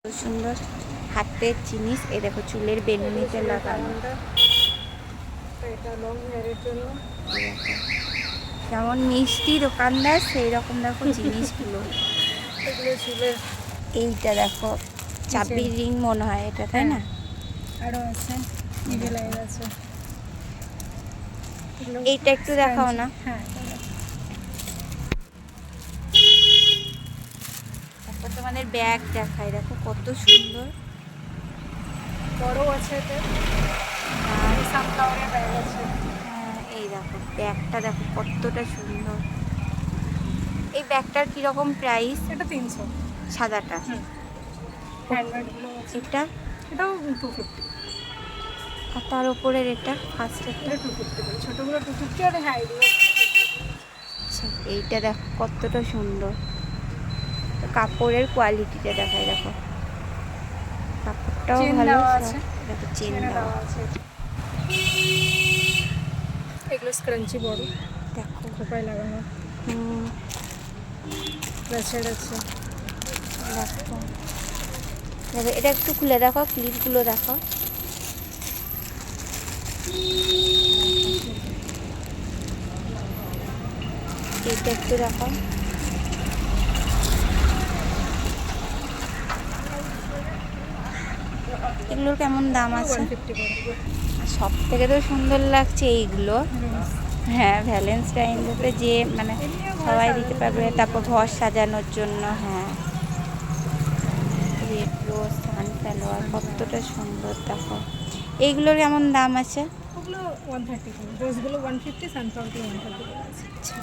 সুন্দর হাতের জিনিস। এই দেখো চুলের বেনুনিতে লাগানো। যেমন মিষ্টি দোকানদার সেই রকম দেখো জিনিসগুলো। এইটা দেখো চাবির রিং মনে হয় এটা, তাই না? আরো আছে, আছে। এইটা একটু দেখাও না। হ্যাঁ, তারপর তোমাদের ব্যাগ দেখায়, দেখো কত সুন্দর। বড় আছে এতে, সানফ্লাওয়ারের ব্যাগ আছে। হ্যাঁ, এই দেখো ব্যাগটা দেখো কতটা সুন্দর। এই ব্যাগটার কিরকম প্রাইস? এটা 300 সাদাটা। হ্যান্ডব্যাগগুলো আছে। এটাও 250। আর তার উপরের এটা ফার্স্টেরটা এটা 250 করে, ছোটোগুলো 250 আর হ্যাঁ এগুলো। আচ্ছা, এইটা দেখো কতটা সুন্দর। তো কাপড়ের কোয়ালিটিটা দেখায়, দেখো কাপড়টাও ভালো আছে। দেখো চেন দেওয়া আছে। এগুলো স্ক্রাঞ্চি বড়, দেখো খোপায় লাগানো। ব্রেসলেট আছে। দেখো দেখো এটা একটু খুলে দেখো, ক্লিপগুলো দেখো। এটা একটু দেখো। এগুলোর কেমন দাম আছে? 150 করে। আর সব থেকে তো সুন্দর লাগছে এইগুলো। হ্যাঁ, ভ্যালেন্টাইনসে যে মানে সবাই দিতে পারবে, তারপর ঘর সাজানোর জন্য। হ্যাঁ, রেড রোজ, সানফ্লাওয়ার কতটা সুন্দর দেখো। এইগুলোর কেমন দাম আছে? ওগুলো 130 করে, রোজগুলো 150, সানফ্লাওয়ারগুলো 130 করে আছে। আচ্ছা।